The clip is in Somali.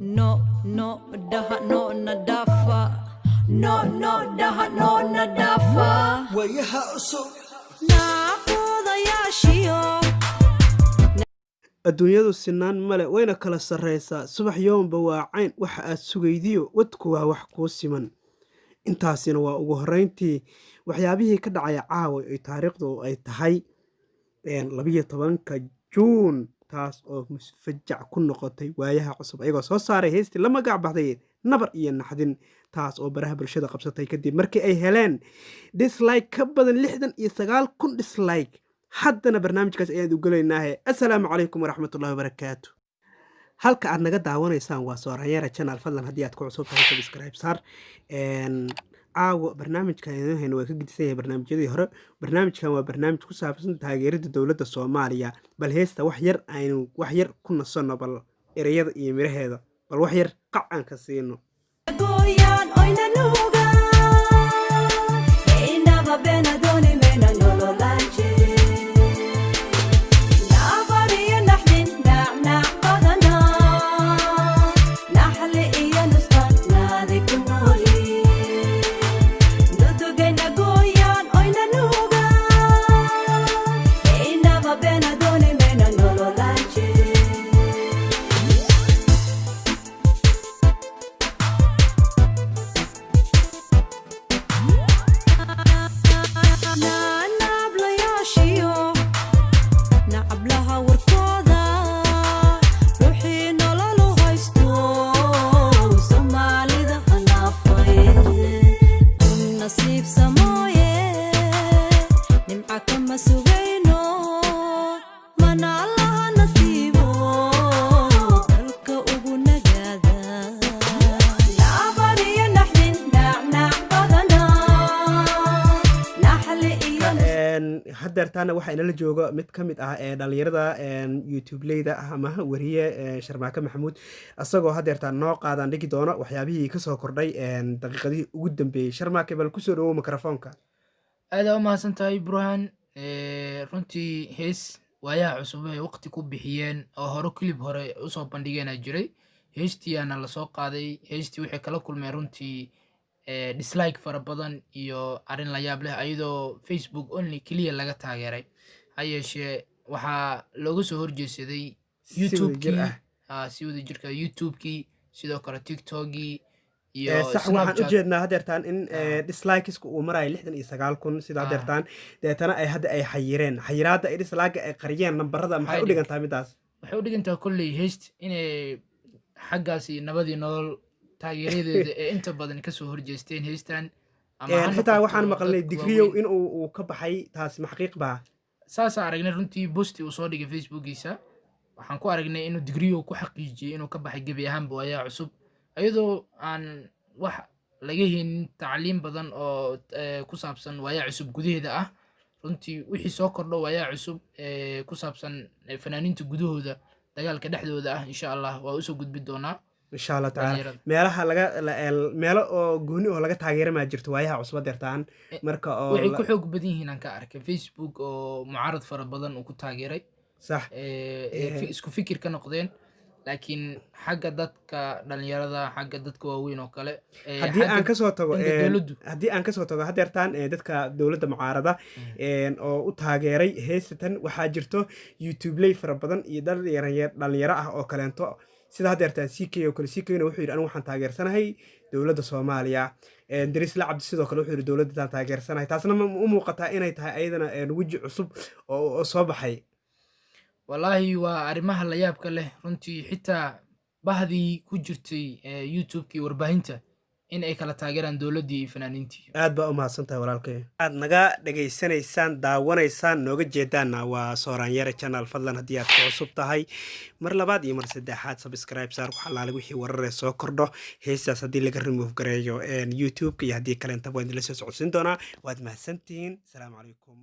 No, no, daha no nadafa. No, no, daha no nadafa. wayaha cusub Naaqudayaashiyo. adduunyadu sinaan male wayna kala sarreysaa subax yoomba waa cayn waxa aad sugaydiyo wadku waa wax kuu siman intaasina waa ugu horreyntii waxyaabihii ka dhacaya caawa ay taariikhdu ay tahay 12 juun taas oo musfajac ku noqotay waayaha cusub ayagoo soo saaray heystii la magac baxday nabar iyo naxdin taas oo baraha bulshada qabsatay kadib markii ay heleen dislike ka badan 69,000 dislike haddana barnaamijkaas ayaan u gelaynaahe assalaamu calaykum waraxmatullahi wabarakaatu halka aad naga daawanaysaan waa Sooranyara channel fadlan haddii aad ku cusub tahay subscribe saar caawa barnaamijkan idin waa ka gedisan yahay barnaamijyadii hore barnaamijkan waa barnaamij ku saabsan taageerada dowladda Soomaaliya bal heesta wax yar ku nasono bal ereyada iyo miraheeda bal wax yar qacan ka siino Goyan oyna nuga. Inaba benadoni mena nololanche. Nabari iyo naxdin nacnac badana. Naxli iyo nusqan naadi ku nooli. Nudugayna goyan oyna nuga. Inaba benadoni mena nololanche. Nacablayaashiyo nacablaha warkooda ruuxii nololu haysto Soomaalida hanaafay nasiib samooye nimca kama sugayno mana allaha nasiibo dalka ugu nagaada nabariyo naxdin nacnac badana naxli iyo haddeertaana waxaa inala jooga mid ka mid ah dhalinyarada youtubeleyda ah ama wariye Sharmaake Maxamuud asagoo haddeertaan noo qaadaan dhigi doono waxyaabihii kasoo kordhay daqiiqadihii ugu dambeeyey Sharmaake bal kusoo dhawow mikrofoonka aada u mahadsan tahay burhaan runtii hees waayaha cusub ay waqti ku bixiyeen oo hore kilib hore usoo bandhigeena jiray heestiyaana lasoo qaaday heestii waxay kala kulmeen runtii dislike fara badan iyo arrin la yaab leh ayadoo Facebook only keliya laga taageeray ha yeeshee waxaa looga soo horjeedsaday youtubekii si wada jirka youtubekii sidoo kale tiktokii iyo sax waxaan u snapchat jeednaa haddeertaan in dislikesku uu marayo 69,000 sida haddeertaan deetana ay hadda ay xayireen xayiraadda ay dislike ay qariyeen nambarada maxay u dhigantaa midaas waxay u dhigantaa kolley heest inay xaggaasi nabadii nolol taageeradeeda ee inta badan kasoo horjeesteen heestan ama ha xitaa noqoto waxaan maqalnay dadka digriyow waaweyn. in uu ka baxay taas ma xaqiiq baa saasaan aragnay runtii bosti uu soo dhigay facebookiisa waxaan ku aragnay inuu digriyow ku xaqiijiyey inuu ka baxay gebi ahaanba waayaa cusub ayadoo aan wax laga helin tacliim badan oo ku saabsan waayaa cusub gudaheeda ah runtii wixii soo kordho waayaa cusub ku saabsan fanaaniinta gudahooda dagaalka dhexdooda ah insha allah waa usoo gudbi doonaa insha allah tacaala dhalinyarada meelaha meelo oo gooni oo laga taageeramaa jirto waayaha cusub haddeertaan marka oo waxay ku xoog badan yihiin aan ka arkay facebook oo mucaarad fara badan uu ku taageeray sax isku fikir ka noqdeen laakiin xagga dadka dhalinyarada xagga dadka waaweyn oo kale haddii aan kasoo tago dhanka dowladdu haddii aan kasoo tago haddeertaan dadka dowladda mucaarada oo u taageeray heesatan waxaa jirto youtubeley fara badan iyo dhalinyaro ah oo kaleento sida haddeertaan CK oo kale CKna wuxuu yidhi anigu waxaan taageersanahay dowladda Soomaaliya Darisla Cabdi sidoo kale wuxuu yidhi dowladda taageersanahay taasna ma u muuqataa inay tahay ayadana weji cusub oo soo baxay wallaahi waa arrimaha la yaabka leh runtii xitaa bahdii ku jirtay youtubekii warbaahinta in ay kala taageeraan dowladdii iyo fanaaniintii aad baa u mahadsantahay walaalkay aad naga dhegaysanaysaan daawanaysaan nooga jeedaana waa Sooranyara channel fadlan haddii aad ku cusub tahay mar labaad iyo mar saddexaad subscribe saar waxa laala wixii wararee soo kordho heestaas haddii laga remove gareeyo youtube iyo haddii kale inta waan idinla soo socodsiin doonaa waad mahadsantihiin asalaamu calaykum